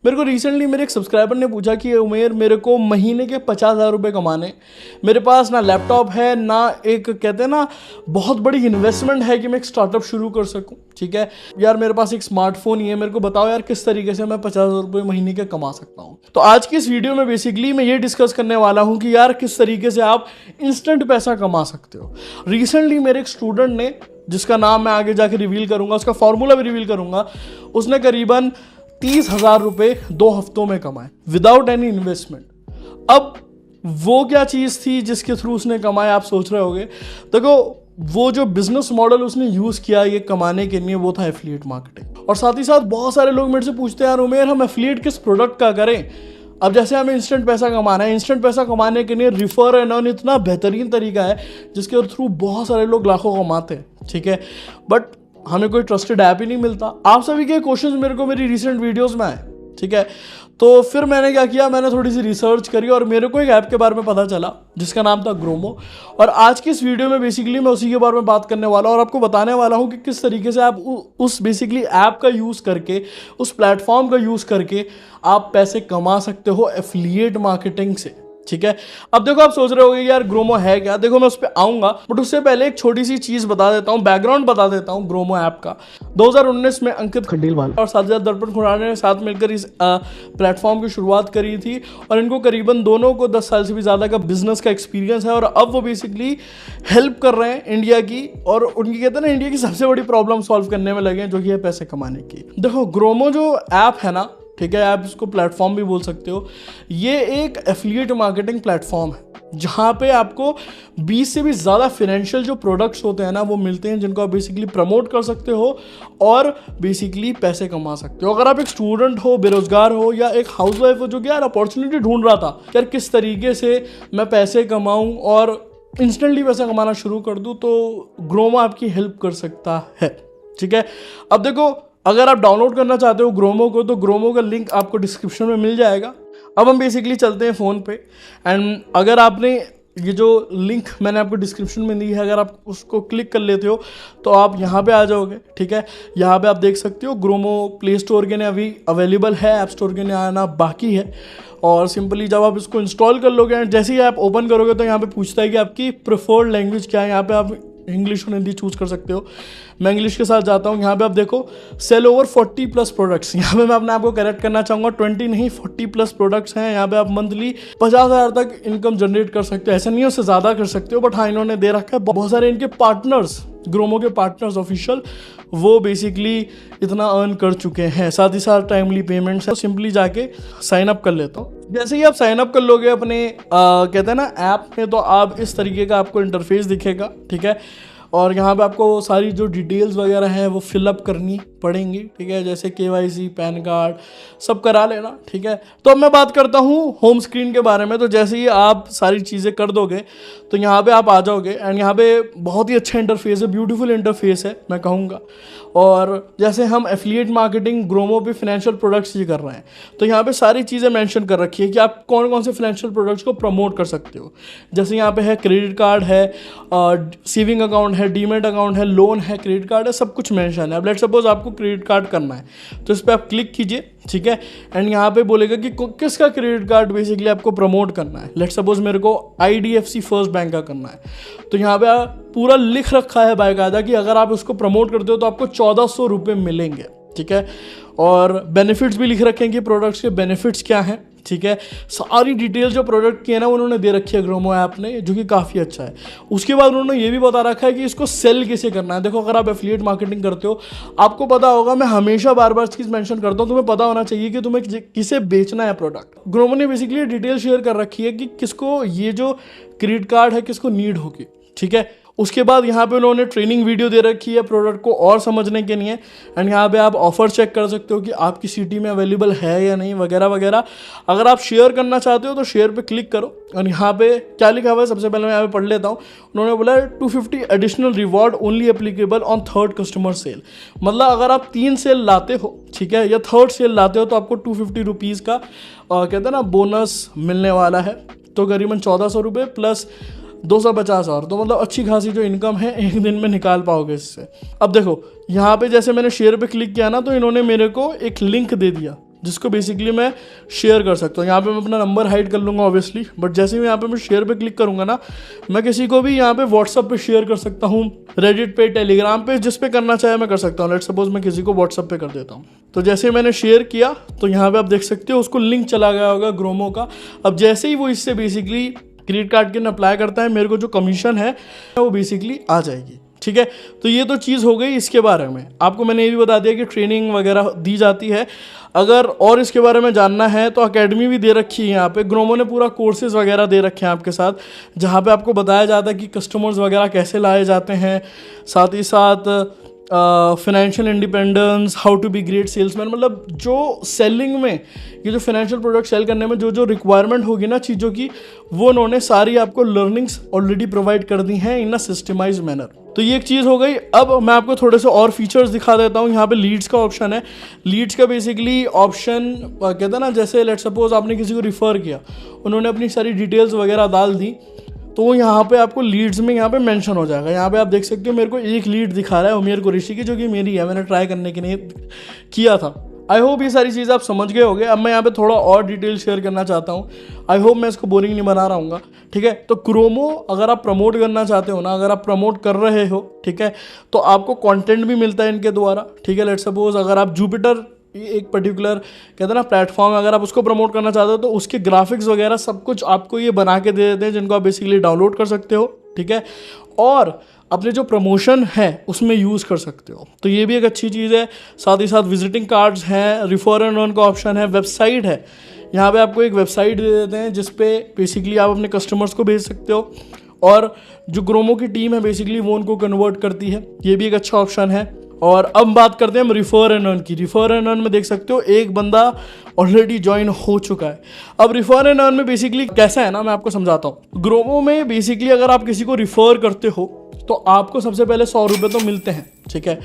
मेरे को रिसेंटली मेरे एक सब्सक्राइबर ने पूछा कि उमेर मेरे को महीने के 50,000 रुपये कमाने, मेरे पास ना लैपटॉप है ना एक कहते हैं ना बहुत बड़ी इन्वेस्टमेंट है कि मैं एक स्टार्टअप शुरू कर सकूं। ठीक है यार, मेरे पास एक स्मार्टफोन ही है, मेरे को बताओ यार किस तरीके से मैं 50,000 रुपये महीने के कमा सकता हूँ। तो आज की इस वीडियो में बेसिकली मैं ये डिस्कस करने वाला हूँ कि यार किस तरीके से आप इंस्टेंट पैसा कमा सकते हो। रिसेंटली मेरे एक स्टूडेंट ने, जिसका नाम मैं आगे जाके रिवील करूंगा, उसका फॉर्मूला भी रिवील करूंगा, उसने करीबन 30,000 रुपये 2 हफ्तों में कमाए विदाउट एनी इन्वेस्टमेंट। अब वो क्या चीज़ थी जिसके थ्रू उसने कमाए, आप सोच रहे होगे। देखो, वो जो बिजनेस मॉडल उसने यूज़ किया ये कमाने के लिए वो था एफिलिएट मार्केटिंग। और साथ ही साथ बहुत सारे लोग मेरे से पूछते हैं यार उमेर हम एफिलिएट किस प्रोडक्ट का करें। अब जैसे हमें इंस्टेंट पैसा कमाना है, इंस्टेंट पैसा कमाने के लिए रिफर एंड अर्न इतना बेहतरीन तरीका है जिसके थ्रू बहुत सारे लोग लाखों कमाते हैं। ठीक है, बट हमें कोई ट्रस्टेड ऐप ही नहीं मिलता। आप सभी के क्वेश्चंस मेरे को मेरी रिसेंट वीडियोस में आए। ठीक है, तो फिर मैंने क्या किया, मैंने थोड़ी सी रिसर्च करी और मेरे को एक ऐप के बारे में पता चला जिसका नाम था ग्रोमो। और आज की इस वीडियो में बेसिकली मैं उसी के बारे में बात करने वाला हूँ और आपको बताने वाला हूँ कि किस तरीके से आप उस बेसिकली ऐप का यूज़ करके, उस प्लेटफॉर्म का यूज़ करके आप पैसे कमा सकते हो एफिलिएट मार्केटिंग से। ठीक है, अब देखो आप सोच रहे होगे यार ग्रोमो है क्या। देखो मैं उस पर आऊँगा, बट उससे पहले एक छोटी सी चीज़ बता देता हूँ, बैकग्राउंड बता देता हूँ ग्रोमो ऐप का। 2019 में अंकित खंडेलवाल और साजिद दर्पण खुराना ने साथ मिलकर इस प्लेटफॉर्म की शुरुआत करी थी और इनको करीबन दोनों को 10 साल से भी ज़्यादा का बिजनेस का एक्सपीरियंस है। और अब वो बेसिकली हेल्प कर रहे हैं इंडिया की, और उनकी कहते हैं ना इंडिया की सबसे बड़ी प्रॉब्लम सॉल्व करने में लगे हैं, जो कि है पैसे कमाने की। देखो ग्रोमो जो ऐप है ना, ठीक है, आप इसको प्लेटफॉर्म भी बोल सकते हो, ये एक एफिलिएट मार्केटिंग प्लेटफॉर्म है जहाँ पे आपको 20 से भी ज़्यादा फाइनेंशियल जो प्रोडक्ट्स होते हैं ना वो मिलते हैं, जिनको आप बेसिकली प्रमोट कर सकते हो और बेसिकली पैसे कमा सकते हो। अगर आप एक स्टूडेंट हो, बेरोजगार हो या एक हाउसवाइफ हो जो कि यार अपॉर्चुनिटी ढूंढ रहा था यार किस तरीके से मैं पैसे कमाऊँ और इंस्टेंटली पैसा कमाना शुरू कर दूँ, तो ग्रोमो आपकी हेल्प कर सकता है। ठीक है, अब देखो अगर आप डाउनलोड करना चाहते हो ग्रोमो को, तो ग्रोमो का लिंक आपको डिस्क्रिप्शन में मिल जाएगा। अब हम बेसिकली चलते हैं फ़ोन पे, एंड अगर आपने ये जो लिंक मैंने आपको डिस्क्रिप्शन में दी है, अगर आप उसको क्लिक कर लेते हो तो आप यहाँ पे आ जाओगे। ठीक है, यहाँ पे आप देख सकते हो ग्रोमो प्ले स्टोर के लिए अभी अवेलेबल है, ऐप स्टोर के लिए आना बाकी है। और सिंपली जब आप इसको इंस्टॉल कर लोगे एंड जैसे ही आप ओपन करोगे तो यहाँ पे पूछता है कि आपकी प्रेफर्ड लैंग्वेज क्या है। यहाँ पे आप इंग्लिश और हिंदी चूज़ कर सकते हो। मैं इंग्लिश के साथ जाता हूँ। यहाँ पे आप देखो सेल ओवर 40+ प्रोडक्ट्स। यहाँ पे मैं अपने आप को करेक्ट करना चाहूँगा, 20 नहीं 40+ प्रोडक्ट्स हैं। यहाँ पे आप मंथली 50,000 तक इनकम जनरेट कर सकते हो। ऐसा नहीं है उससे ज़्यादा कर सकते हो, बट हाँ इन्होंने दे रखा है। बहुत सारे इनके पार्टनर्स, ग्रोमो के पार्टनर्स ऑफिशियल, वो बेसिकली इतना अर्न कर चुके हैं। साथ ही साथ टाइमली पेमेंट्स है। तो सिंपली जाके साइन अप कर लेता हूँ। जैसे ही आप साइन अप कर लोगे अपने कहते हैं ना ऐप में, तो आप इस तरीके का आपको इंटरफेस दिखेगा। ठीक है, और यहाँ पे आपको सारी जो डिटेल्स वगैरह हैं वो फिलअप करनी पड़ेंगी। ठीक है, जैसे KYC, पैन कार्ड सब करा लेना। ठीक है, तो अब मैं बात करता हूँ होम स्क्रीन के बारे में। तो जैसे ही आप सारी चीज़ें कर दोगे तो यहाँ पे आप आ जाओगे एंड यहाँ पे बहुत ही अच्छा इंटरफेस है, ब्यूटीफुल इंटरफेस है मैं कहूँगा। और जैसे हम एफिलिएट मार्केटिंग ग्रोमो पे फाइनेंशियल प्रोडक्ट्स ही कर रहे हैं, तो यहाँ पे सारी चीज़ें मेंशन कर रखी है कि आप कौन कौन से फाइनेंशियल प्रोडक्ट्स को प्रमोट कर सकते हो। जैसे यहाँ पे है क्रेडिट कार्ड है, सेविंग अकाउंट है, डीमेट अकाउंट है, लोन है, क्रेडिट कार्ड है, सब कुछ मेंशन है। अब लेट्स सपोज आपको क्रेडिट कार्ड करना है तो इस पर आप क्लिक कीजिए। ठीक है, एंड यहाँ पे बोलेगा कि किसका क्रेडिट कार्ड बेसिकली आपको प्रमोट करना है। लेट्स सपोज मेरे को IDFC फर्स्ट बैंक का करना है, तो यहाँ पे पूरा लिख रखा है बाकायदा कि अगर आप उसको प्रमोट करते हो तो आपको 1400 रुपये मिलेंगे। ठीक है, और बेनिफिट्स भी लिख रखे हैं कि प्रोडक्ट्स के बेनिफिट्स क्या हैं। ठीक है, सारी डिटेल जो प्रोडक्ट की है ना उन्होंने दे रखी है ग्रोमो ऐप ने, जो कि काफ़ी अच्छा है। उसके बाद उन्होंने ये भी बता रखा है कि इसको सेल कैसे करना है। देखो अगर आप एफिलिएट मार्केटिंग करते हो, आपको पता होगा, मैं हमेशा बार बार चीज़ मेंशन करता हूँ, तुम्हें पता होना चाहिए कि तुम्हें किसे बेचना है प्रोडक्ट। ग्रोमो ने बेसिकली डिटेल शेयर कर रखी है कि किसको ये जो क्रेडिट कार्ड है किसको नीड होगी। ठीक है, उसके बाद यहाँ पे उन्होंने ट्रेनिंग वीडियो दे रखी है प्रोडक्ट को और समझने के लिए, एंड यहाँ पे आप ऑफर चेक कर सकते हो कि आपकी सिटी में अवेलेबल है या नहीं, वगैरह वगैरह। अगर आप शेयर करना चाहते हो तो शेयर पे क्लिक करो, और यहाँ पे क्या लिखा हुआ है सबसे पहले मैं यहाँ पे पढ़ लेता हूँ। उन्होंने बोला 250 additional reward only applicable on 3rd customer sale. मतलब अगर आप 3 सेल लाते हो, ठीक है, या 3rd सेल लाते हो तो आपको 250 रुपीज़ का कहते हैं ना बोनस मिलने वाला है। तो करीबन 1400 रुपये प्लस 250 और, तो मतलब अच्छी खासी जो इनकम है एक दिन में निकाल पाओगे इससे। अब देखो यहाँ पे जैसे मैंने शेयर पे क्लिक किया ना, तो इन्होंने मेरे को एक लिंक दे दिया जिसको बेसिकली मैं शेयर कर सकता हूँ। यहाँ पे मैं अपना नंबर हाइड कर लूँगा ऑब्वियसली, बट जैसे ही यहाँ पे मैं शेयर पे क्लिक करूँगा ना, मैं किसी को भी यहाँ पे व्हाट्सअप पे शेयर कर सकता हूँ, रेडिट पे, टेलीग्राम पे, जिस पे करना चाहे मैं कर सकता हूँ। लेट सपोज मैं किसी को व्हाट्सअप पे कर देता हूँ, तो जैसे मैंने शेयर किया तो यहाँ पे आप देख सकते हो उसको लिंक चला गया होगा ग्रोमो का। अब जैसे ही वो इससे बेसिकली क्रेडिट कार्ड के लिए अप्लाई करता है, मेरे को जो कमीशन है वो बेसिकली आ जाएगी। ठीक है, तो ये तो चीज़ हो गई इसके बारे में। आपको मैंने ये भी बता दिया कि ट्रेनिंग वगैरह दी जाती है। अगर और इसके बारे में जानना है तो अकेडमी भी दे रखी है यहाँ पे। ग्रोमो ने पूरा कोर्सेज वगैरह दे रखे हैं आपके साथ, जहाँ पे आपको बताया जाता है कि कस्टमर्स वगैरह कैसे लाए जाते हैं, साथ ही साथ financial independence, how to be great salesman, मतलब जो सेलिंग में, ये जो फाइनेंशियल प्रोडक्ट सेल करने में जो जो रिक्वायरमेंट होगी ना चीज़ों की, वो उन्होंने सारी आपको लर्निंग्स ऑलरेडी प्रोवाइड कर दी हैं इन अ सिस्टमाइज मैनर। तो ये एक चीज़ हो गई। अब मैं आपको थोड़े से और फीचर्स दिखा देता हूँ। यहाँ पे लीड्स का ऑप्शन है। लीड्स का बेसिकली ऑप्शन कहते हैं ना, जैसे लेट सपोज आपने किसी को रिफ़र किया, उन्होंने अपनी सारी डिटेल्स वगैरह डाल दी, तो यहाँ पे आपको लीड्स में यहाँ पे मेंशन हो जाएगा। यहाँ पे आप देख सकते हो मेरे को एक लीड दिखा रहा है उमेर कुरैशी की, जो कि मेरी है, मैंने ट्राई करने के लिए किया था। आई होप ये सारी चीज़ आप समझ गए होंगे। अब मैं यहाँ पे थोड़ा और डिटेल शेयर करना चाहता हूँ। आई होप मैं इसको बोरिंग नहीं बना रहा हूँ। ठीक है, तो ग्रोमो अगर आप प्रमोट करना चाहते हो ना, अगर आप प्रमोट कर रहे हो, ठीक है, तो आपको कंटेंट भी मिलता है इनके द्वारा। ठीक है, लेट सपोज अगर आप जुपिटर एक पर्टिकुलर कहते हैं ना प्लेटफॉर्म, अगर आप उसको प्रमोट करना चाहते हो तो उसके ग्राफिक्स वगैरह सब कुछ आपको ये बना के दे देते हैं, जिनको आप बेसिकली डाउनलोड कर सकते हो। ठीक है, और अपने जो प्रमोशन है उसमें यूज़ कर सकते हो, तो ये भी एक अच्छी चीज़ है। साथ ही साथ विजिटिंग कार्ड्स हैं, रिफर एंड अर्न का ऑप्शन है, वेबसाइट है। यहाँ पे आपको एक वेबसाइट दे देते हैं जिस पे बेसिकली आप अपने कस्टमर्स को भेज सकते हो, और जो ग्रोमो की टीम है बेसिकली वो उनको कन्वर्ट करती है। ये भी एक अच्छा ऑप्शन है। और अब बात करते हैं हम रिफर एंड अर्न की। रिफर एंड अर्न में देख सकते हो एक बंदा ऑलरेडी ज्वाइन हो चुका है। अब रिफर एंड अर्न में बेसिकली कैसा है ना, मैं आपको समझाता हूँ। ग्रोमो में बेसिकली अगर आप किसी को रिफर करते हो तो आपको सबसे पहले 100 रुपये तो मिलते हैं। ठीक है,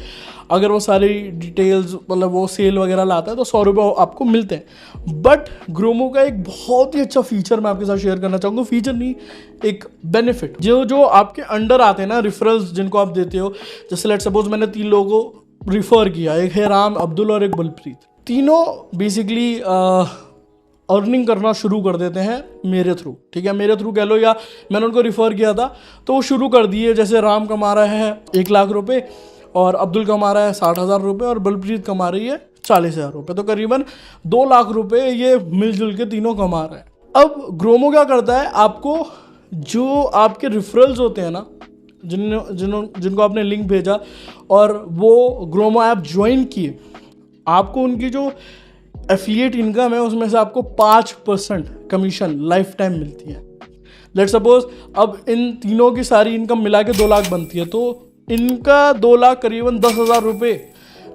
अगर वो सारी डिटेल्स मतलब वो सेल वगैरह लाता है तो 100 रुपये आपको मिलते हैं। बट ग्रोमो का एक बहुत ही अच्छा फीचर मैं आपके साथ शेयर करना चाहूँगा, फीचर नहीं एक बेनिफिट, जो आपके अंडर आते हैं ना रिफरल्स जिनको आप देते हो। जैसे लेट सपोज मैंने 3 लोगों को रिफ़र किया, एक है राम, अब्दुल और एक बलप्रीत। तीनों बेसिकली अर्निंग करना शुरू कर देते हैं मेरे थ्रू। ठीक है, मेरे थ्रू कह लो, या मैंने उनको रिफ़र किया था तो वो शुरू कर दिए। जैसे राम कमा रहा है 1 लाख रुपए, और अब्दुल कमा रहा है 60,000 रुपये, और बलप्रीत कमा रही है 40,000 रुपये, तो करीबन 2 लाख रुपए ये मिलजुल के तीनों कमा रहे हैं। अब ग्रोमो क्या करता है, आपको जो आपके रिफरल्स होते हैं ना, जिनको आपने लिंक भेजा और वो ग्रोमो ऐप ज्वाइन किए, आपको उनकी जो एफिलिएट इनकम है उसमें से आपको 5% कमीशन लाइफ टाइम मिलती है। लेट सपोज अब इन तीनों की सारी इनकम मिला के 2 लाख बनती है, तो इनका 2 लाख करीबन 10,000 रुपये,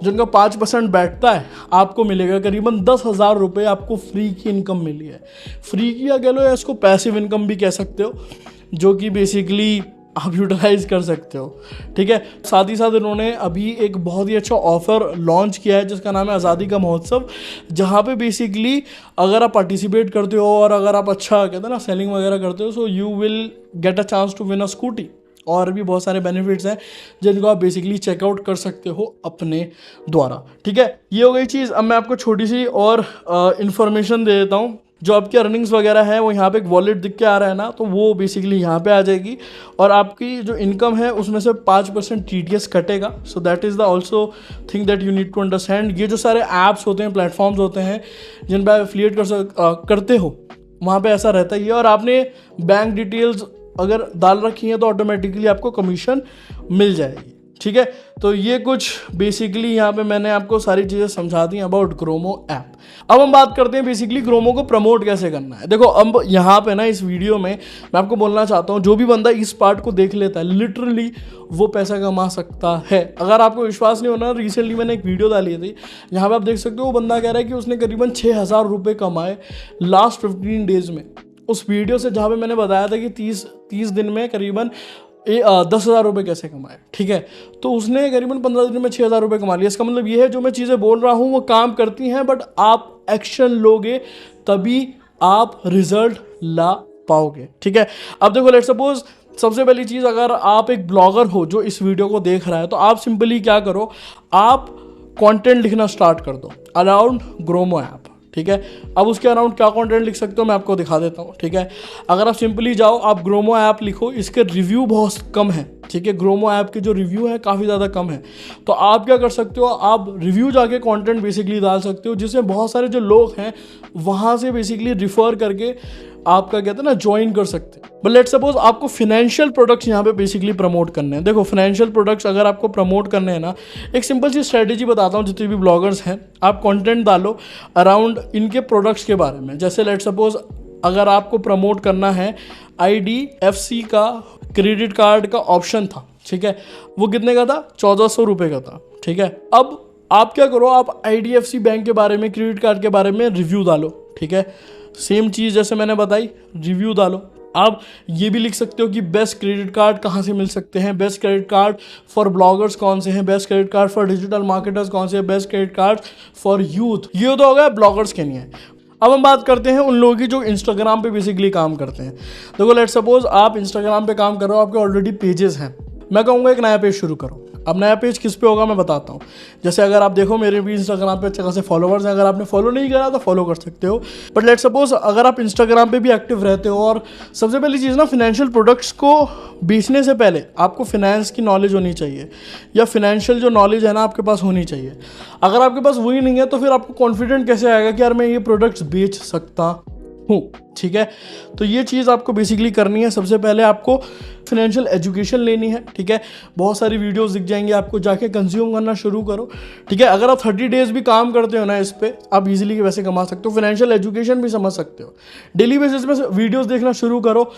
जिनका 5% बैठता है, आपको मिलेगा करीबन 10,000 रुपये आपको फ्री की इनकम मिली है। फ्री की या कह लो, या इसको पैसिव इनकम भी कह सकते हो, जो कि बेसिकली आप यूटिलाइज कर सकते हो। ठीक है, साथ ही साथ इन्होंने अभी एक बहुत ही अच्छा ऑफर लॉन्च किया है जिसका नाम है आज़ादी का महोत्सव, जहाँ पे बेसिकली अगर आप पार्टिसिपेट करते हो और अगर आप अच्छा कहते हैं ना सेलिंग वगैरह करते हो, so you will get a chance to win a scooty. और भी बहुत सारे बेनिफिट्स हैं जिनको आप बेसिकली चेकआउट कर सकते हो अपने द्वारा। ठीक है, ये हो गई चीज़। अब मैं आपको छोटी सी और इन्फॉर्मेशन दे देता हूँ। जो आपकी अर्निंग्स वगैरह है वो यहाँ पे एक वॉलेट दिख के आ रहा है ना, तो वो बेसिकली यहाँ पे आ जाएगी, और आपकी जो इनकम है उसमें से 5% TDS कटेगा। So that is the also thing that you need to understand. ये जो सारे ऐप्स होते हैं, प्लेटफॉर्म्स होते हैं जिन पर आप एफिलिएट करते हो, वहाँ पे ऐसा रहता ही है। और आपने बैंक डिटेल्स अगर डाल रखी हैं तो ऑटोमेटिकली आपको कमीशन मिल जाएगी। ठीक है, तो ये कुछ बेसिकली यहाँ पे मैंने आपको सारी चीज़ें समझा दी अबाउट ग्रोमो ऐप। अब हम बात करते हैं बेसिकली ग्रोमो को प्रमोट कैसे करना है। देखो, अब यहाँ पे ना इस वीडियो में मैं आपको बोलना चाहता हूँ, जो भी बंदा इस पार्ट को देख लेता है लिटरली वो पैसा कमा सकता है। अगर आपको विश्वास नहीं होना, रिसेंटली मैंने एक वीडियो डाली थी, यहाँ पे आप देख सकते हो वो बंदा कह रहा है कि उसने करीबन 6,000 रुपये कमाए लास्ट 15 डेज में। उस वीडियो से जहाँ पे मैंने बताया था कि 30 दिन में करीबन 10,000 रुपये कैसे कमाए। ठीक है, तो उसने करीबन 15 दिन में 6,000 रुपये कमा लिया। इसका मतलब ये है जो मैं चीज़ें बोल रहा हूँ वो काम करती हैं, बट आप एक्शन लोगे तभी आप रिजल्ट ला पाओगे। ठीक है, अब देखो, लेट्स सपोज सबसे पहली चीज़, अगर आप एक ब्लॉगर हो जो इस वीडियो को देख रहा है, तो आप सिंपली क्या करो, आप कंटेंट लिखना स्टार्ट कर दो अराउंड ग्रोमो ऐप। ठीक है। अब उसके अराउंड क्या कंटेंट लिख सकते हो मैं आपको दिखा देता हूँ, ठीक है। अगर आप सिंपली जाओ, आप ग्रोमो ऐप लिखो, इसके रिव्यू बहुत कम है, ठीक है। ग्रोमो ऐप के जो रिव्यू है काफ़ी ज़्यादा कम है, तो आप क्या कर सकते हो, आप रिव्यू जाके कंटेंट बेसिकली डाल सकते हो, जिससे बहुत सारे जो लोग हैं वहाँ से बेसिकली रिफ़र करके आपका कहते हैं ना ज्वाइन कर सकते हैं। बट लेट्स सपोज आपको फिनेंशियल प्रोडक्ट्स यहाँ पे बेसिकली प्रमोट करने हैं। देखो फिनेंशियल प्रोडक्ट्स अगर आपको प्रमोट करने हैं ना, एक सिंपल सी स्ट्रेटेजी बताता हूँ। जितने भी ब्लॉगर्स हैं, आप कंटेंट डालो अराउंड इनके प्रोडक्ट्स के बारे में। जैसे लेट्स सपोज अगर आपको प्रमोट करना है IDFC का क्रेडिट कार्ड का ऑप्शन था, ठीक है, वो कितने का था, 1400 रुपये का था, ठीक है। अब आप क्या करो, आप IDFC बैंक के बारे में, क्रेडिट कार्ड के बारे में रिव्यू डालो, ठीक है। सेम चीज़ जैसे मैंने बताई, रिव्यू डालो। आप ये भी लिख सकते हो कि बेस्ट क्रेडिट कार्ड कहाँ से मिल सकते हैं, best credit card for bloggers कौन से हैं, best credit card for digital marketers कौन से हैं, best credit card for youth. ये तो हो गया ब्लॉगर्स के लिए। अब हम बात करते हैं उन लोगों की जो इंस्टाग्राम पे बेसिकली काम करते हैं। देखो लेट्स सपोज आप इंस्टाग्राम पे काम कर रहे हो, आपके ऑलरेडी पेजेस हैं, मैं कहूँगा एक नया पेज शुरू करो। अब नया पेज किस पे होगा मैं बताता हूँ। जैसे अगर आप देखो मेरे भी इंस्टाग्राम पे अच्छे खासे फॉलोवर्स हैं, अगर आपने फॉलो नहीं करा तो फॉलो कर सकते हो। बट लेट्स सपोज अगर आप इंस्टाग्राम पे भी एक्टिव रहते हो, और सबसे पहली चीज़ ना, फिनेंशियल प्रोडक्ट्स को बेचने से पहले आपको फिनेंस की नॉलेज होनी चाहिए, या फिनेंशियल जो नॉलेज है ना आपके पास होनी चाहिए। अगर आपके पास वही नहीं है तो फिर आपको कॉन्फिडेंट कैसे आएगा कि यार मैं ये प्रोडक्ट्स बेच सकता हूँ, ठीक है। तो ये चीज़ आपको बेसिकली करनी है। सबसे पहले आपको फिनेंशियल एजुकेशन लेनी है, ठीक है। बहुत सारी वीडियोस दिख जाएंगी आपको, जाके कंज्यूम करना शुरू करो, ठीक है। अगर आप 30 डेज भी काम करते हो ना इस पे, आप इजीली वैसे कमा सकते हो। फिनेंशियल एजुकेशन भी समझ सकते हो। डेली बेसिस में वीडियोस देखना शुरू करो,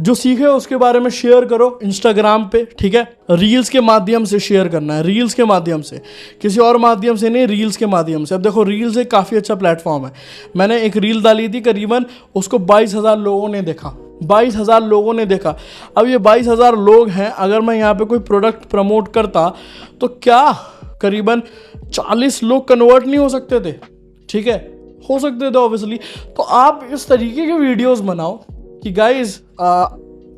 जो सीखे उसके बारे में शेयर करो इंस्टाग्राम पे, ठीक है। रील्स के माध्यम से शेयर करना है, रील्स के माध्यम से, किसी और माध्यम से नहीं, रील्स के माध्यम से। अब देखो रील्स एक काफ़ी अच्छा प्लेटफॉर्म है। मैंने एक रील डाली थी, करीबन उसको 22,000 लोगों ने देखा, 22,000 लोगों ने देखा। अब ये 22,000 लोग हैं, अगर मैं यहाँ पे कोई प्रोडक्ट प्रमोट करता तो क्या करीबन 40 लोग कन्वर्ट नहीं हो सकते थे, ठीक है, हो सकते थे ऑब्वियसली। तो आप इस तरीके के वीडियोस बनाओ कि गाइज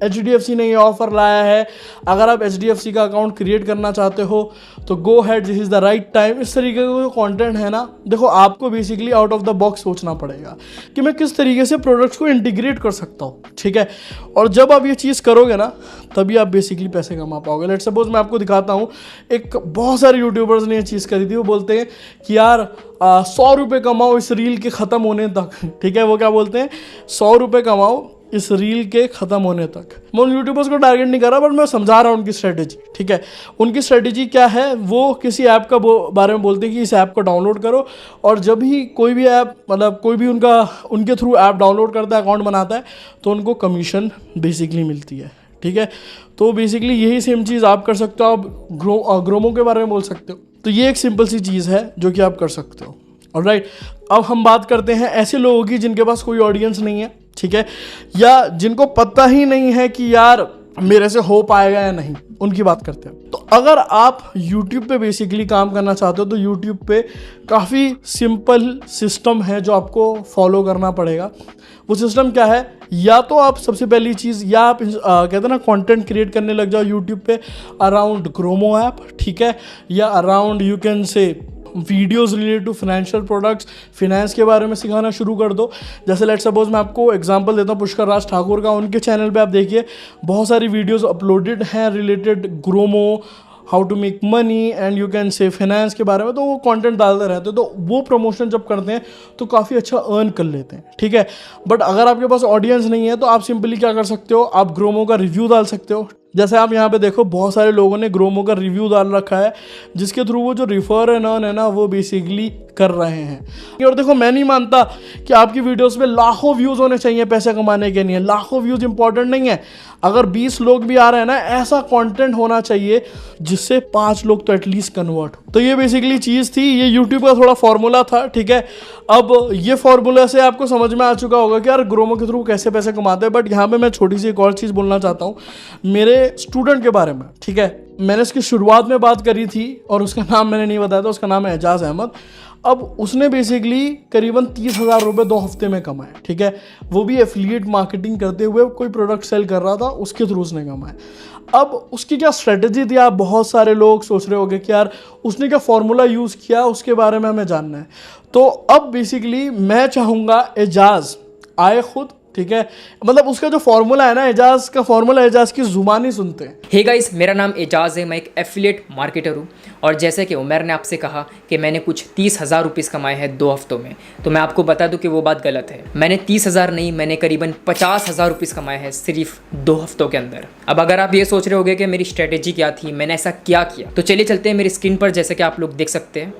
HDFC ने ये ऑफर लाया है, अगर आप HDFC का अकाउंट क्रिएट करना चाहते हो तो go head, this is the right time. इस तरीके का जो कंटेंट है ना, देखो आपको basically out of the box सोचना पड़ेगा कि मैं किस तरीके से प्रोडक्ट्स को इंटीग्रेट कर सकता हूँ, ठीक है। और जब आप ये चीज़ करोगे ना, तभी आप बेसिकली पैसे कमा पाओगे। लेट्स सपोज मैं आपको दिखाता हूँ, एक बहुत सारे यूट्यूबर्स ने ये चीज़ करी थी। वो बोलते हैं कि यार 100 रुपये कमाओ इस रील के ख़त्म होने तक, ठीक है। वो क्या बोलते हैं, 100 रुपये कमाओ इस रील के ख़त्म होने तक। मैं उन यूट्यूबर्स को टारगेट नहीं कर रहा, बट मैं समझा रहा हूँ उनकी स्ट्रेटेजी, ठीक है। उनकी स्ट्रेटेजी क्या है, वो किसी ऐप का बारे में बोलते हैं कि इस ऐप को डाउनलोड करो, और जब भी कोई भी ऐप, मतलब कोई भी उनके थ्रू ऐप डाउनलोड करता है, अकाउंट बनाता है, तो उनको कमीशन बेसिकली मिलती है, ठीक है। तो बेसिकली यही सेम चीज़ आप कर सकते हो। आप ग्रोमो के बारे में बोल सकते हो। तो ये एक सिंपल सी चीज़ है जो कि आप कर सकते हो। ऑलराइट, अब हम बात करते हैं ऐसे लोगों की जिनके पास कोई ऑडियंस नहीं है, ठीक है, या जिनको पता ही नहीं है कि यार मेरे से हो पाएगा या नहीं, उनकी बात करते हैं। तो अगर आप YouTube पे बेसिकली काम करना चाहते हो तो YouTube पे काफ़ी सिंपल सिस्टम है जो आपको फॉलो करना पड़ेगा। वो सिस्टम क्या है, या तो आप सबसे पहली चीज़, या आप कहते हैं ना कंटेंट क्रिएट करने लग जाओ YouTube पे अराउंड ग्रोमो ऐप, ठीक है, या around you can say videos related to financial products, finance के बारे में सिखाना शुरू कर दो। जैसे लेट्स सपोज मैं आपको एग्जांपल देता हूँ पुष्कर राज ठाकुर का। उनके चैनल पे आप देखिए बहुत सारी वीडियोस अपलोडेड हैं related GroMo, how to make money and you can say finance के बारे में। तो वो कंटेंट डालते रहते हैं, तो वो प्रमोशन जब करते हैं तो काफ़ी अच्छा अर्न कर लेते हैं, ठीक है। बट अगर आपके पास ऑडियंस नहीं है तो आप सिंपली क्या कर सकते हो, आप ग्रोमो का रिव्यू डाल सकते हो। जैसे आप यहाँ पे देखो बहुत सारे लोगों ने ग्रोमो का रिव्यू डाल रखा है, जिसके थ्रू वो जो रिफर एंड अर्न है ना वो बेसिकली कर रहे हैं। और देखो मैं नहीं मानता कि आपकी वीडियोस पे लाखों व्यूज़ होने चाहिए पैसे कमाने के लिए। लाखों व्यूज़ इंपॉर्टेंट नहीं है। अगर 20 लोग भी आ रहे हैं ना, ऐसा कंटेंट होना चाहिए जिससे 5 लोग तो एटलीस्ट कन्वर्ट हो। तो ये बेसिकली चीज़ थी, ये यूट्यूब का थोड़ा फॉर्मूला था, ठीक है। अब ये फॉर्मूला से आपको समझ में आ चुका होगा कि यार ग्रोमो के थ्रू कैसे पैसे कमाते हैं। बट यहाँ पे मैं छोटी सी एक और चीज़ बोलना चाहता हूँ मेरे स्टूडेंट के बारे में, ठीक है। मैंने इसकी शुरुआत में बात करी थी और उसका नाम मैंने नहीं बताया था, उसका नाम है एजाज अहमद। अब उसने बेसिकली करीबन 30,000 रुपये 2 हफ्ते में कमाए, ठीक है। वो भी एफिलिएट मार्केटिंग करते हुए, कोई प्रोडक्ट सेल कर रहा था उसके थ्रू उसने कमाए। अब उसकी क्या स्ट्रेटजी थी, आप बहुत सारे लोग सोच रहे होंगे कि यार उसने क्या फॉर्मूला यूज़ किया, उसके बारे में हमें जानना है। तो अब बेसिकली मैं चाहूँगा एजाज आए खुद, ठीक है। मतलब उसका जो फॉर्मूला है ना, एजाज का फॉर्मूला, एजाज की जुबानी सुनते हैं। हे गाइस, मेरा नाम एजाज है, मैं एक एफिलिएट मार्केटर हूँ। और जैसे कि उमर ने आपसे कहा कि मैंने कुछ 30,000 रुपीज़ कमाए हैं 2 हफ्तों में, तो मैं आपको बता दूं कि वो बात गलत है। मैंने 30,000 नहीं, मैंने करीबन 50,000 रुपीज़ कमाए हैं सिर्फ 2 हफ्तों के अंदर। अब अगर आप ये सोच रहे होगे कि मेरी स्ट्रेटेजी क्या थी, मैंने ऐसा क्या किया, तो चलिए चलते हैं मेरी स्क्रीन पर, जैसे कि आप लोग देख सकते हैं।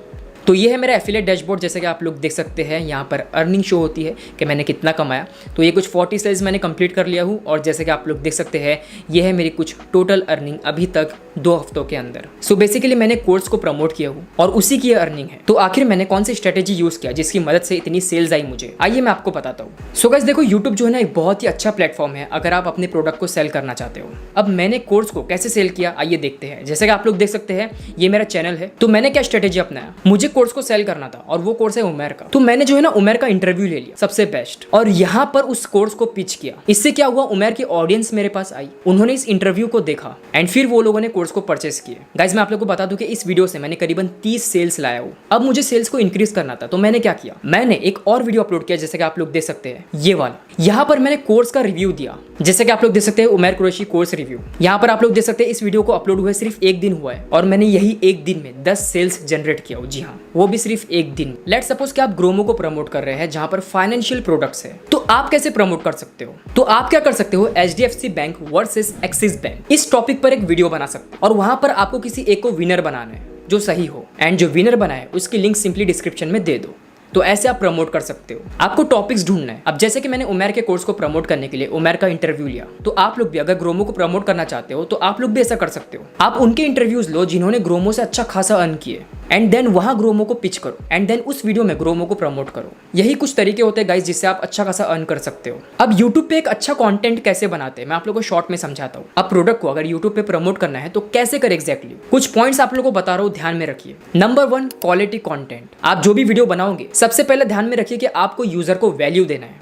तो ये है मेरा एफिलिएट डैशबोर्ड, जैसे कि आप लोग देख सकते हैं। यहाँ पर अर्निंग शो होती है कि मैंने कितना कमाया। तो ये कुछ 40 सेल्स मैंने कंप्लीट कर लिया हूँ, और जैसे कि आप लोग देख सकते हैं ये है मेरी कुछ टोटल अर्निंग अभी तक 2 हफ्तों के अंदर। सो बेसिकली मैंने कोर्स को प्रमोट किया हूँ और उसी की अर्निंग है। तो आखिर मैंने कौन सी स्ट्रेटेजी यूज़ किया जिसकी मदद से इतनी सेल्स आई मुझे, आइए मैं आपको बताता हूँ। सो गाइस देखो, यूट्यूब जो है ना एक बहुत ही अच्छा प्लेटफॉर्म है अगर आप अपने प्रोडक्ट को सेल करना चाहते हो। अब मैंने कोर्स को कैसे सेल किया आइए देखते हैं। जैसे कि आप लोग देख सकते हैं ये मेरा चैनल है। तो मैंने क्या स्ट्रेटेजी अपनाया, मुझे कोर्स को सेल करना था और वो कोर्स है उमर का। तो मैंने जो है ना उमर का इंटरव्यू ले लिया सबसे बेस्ट, और यहाँ पर उस कोर्स को पिच किया। इससे क्या हुआ, उमर की ऑडियंस मेरे पास आई, उन्होंने इस इंटरव्यू को देखा एंड फिर वो लोगों ने कोर्स को परचेस किए। गाइस मैं आप लोगों को बता दूं कि इस वीडियो से मैंने करीबन 30 सेल्स लाया हूँ। अब मुझे सेल्स को इंक्रीज करना था, तो मैंने क्या किया, मैंने एक और वीडियो अपलोड किया जैसे कि आप लोग देख सकते हैं ये वाला। यहाँ पर मैंने कोर्स का रिव्यू दिया, जैसे कि आप लोग देख सकते हैं उमर कुरैशी कोर्स रिव्यू। यहाँ पर आप लोग देख सकते हैं इस वीडियो को अपलोड हुए सिर्फ 1 दिन हुआ है और मैंने यही 1 दिन में 10 सेल्स जनरेट किया हो। जी हाँ, वो भी सिर्फ 1 दिन। लेट्स सपोज कि आप ग्रोमो को प्रमोट कर रहे हैं जहां पर फाइनेंशियल प्रोडक्ट्स है, तो आप कैसे प्रमोट कर सकते हो। तो आप क्या कर सकते हो, HDFC bank versus axis bank, इस टॉपिक पर एक वीडियो बना सकते हो और वहां पर आपको किसी एक को विनर बनाना है जो सही हो, एंड जो विनर बनाए उसकी लिंक सिंपली डिस्क्रिप्शन में दे दो। तो ऐसे आप प्रमोट कर सकते हो। आपको टॉपिक्स ढूंढना है। अब जैसे कि मैंने उमर के कोर्स को प्रमोट करने के लिए उमर का इंटरव्यू लिया, तो आप लोग भी अगर ग्रोमो को प्रमोट करना चाहते हो तो आप लोग भी ऐसा कर सकते हो। आप उनके इंटरव्यूज लो जिन्होंने ग्रोमो से अच्छा खासा अर्न किए, एंड देन वहां ग्रोमो को पिच करो, एंड देन उस वीडियो में ग्रोमो को प्रमोट करो। यही कुछ तरीके होते हैं गाइस जिससे आप अच्छा खासा अर्न कर सकते हो। अब यूट्यूब पे एक अच्छा कंटेंट कैसे बनाते हैं मैं आप लोगों को शॉर्ट में समझाता हूँ। अब प्रोडक्ट को अगर यूट्यूब पे प्रमोट करना है तो कैसे करें एग्जैक्टली, कुछ पॉइंट्स आप लोगों को बता रहा हूँ, ध्यान में रखिए। Number 1, quality content. आप जो भी वीडियो बनाओगे सबसे पहले ध्यान में रखिए कि आपको यूजर को वैल्यू देना है,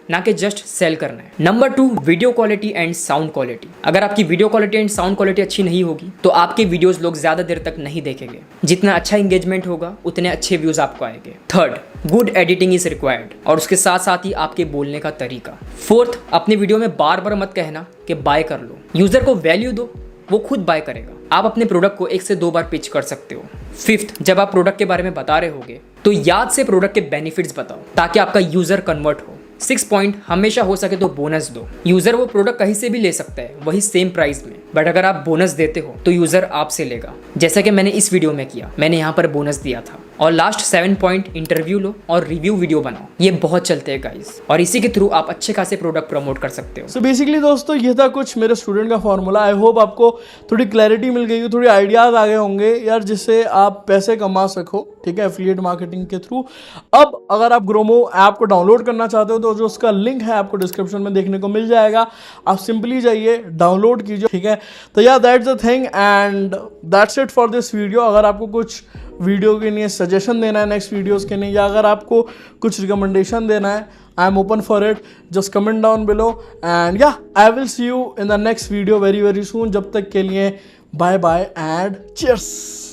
ना कि जस्ट सेल करना है। Number 2, video quality and sound quality. अगर आपकी video quality and sound quality अच्छी नहीं होगी तो आपके वीडियोस लोग ज्यादा देर तक नहीं देखेंगे। जितना अच्छा इंगेजमेंट होगा उतने अच्छे व्यूज आपको आएंगे। Third, good editing is required, और उसके साथ साथ ही आपके बोलने का तरीका। फोर्थ, अपने वीडियो में बार बार मत कहना कि बाय कर लो, यूजर को वैल्यू दो, वो खुद बाय करेगा। आप अपने प्रोडक्ट को 1 से 2 बार पिच कर सकते हो। फिफ्थ, जब आप प्रोडक्ट के बारे में बता रहे होगे तो याद से प्रोडक्ट के बेनिफिट्स बताओ ताकि आपका यूजर कन्वर्ट हो। 6 पॉइंट, हमेशा हो सके तो बोनस दो। यूजर वो प्रोडक्ट कहीं से भी ले सकता है वही सेम प्राइस में, बट अगर आप बोनस देते हो तो यूजर आपसे लेगा, जैसा कि मैंने इस वीडियो में किया। मैंने यहाँ पर बोनस दिया था। और लास्ट 7 पॉइंट, इंटरव्यू लो और रिव्यू वीडियो बनाओ। ये बहुत चलते हैं गाइस, और इसी के थ्रू आप अच्छे खासे प्रोडक्ट प्रमोट कर सकते हो। सो बेसिकली दोस्तों ये था कुछ मेरे स्टूडेंट का फॉर्मूला। आई होप आपको थोड़ी क्लैरिटी मिल गई हो, थोड़ी आइडियाज आ गए होंगे यार जिससे आप पैसे कमा सको, ठीक है, एफिलिएट मार्केटिंग के थ्रू। अब अगर आप ग्रोमो ऐप को डाउनलोड करना चाहते हो तो जो उसका लिंक है आपको डिस्क्रिप्शन में देखने को मिल जाएगा। आप सिंपली जाइए, डाउनलोड कीजिए, ठीक है। तो या that's the thing and that's it for this video. अगर आपको कुछ वीडियो के लिए सजेशन देना है नेक्स्ट वीडियोस के लिए, या अगर आपको कुछ रिकमेंडेशन देना है, I am open for it. Just comment down below and या I will see you in the next video very very soon. जब तक के लिए बाय बाय एंड चीयर्स।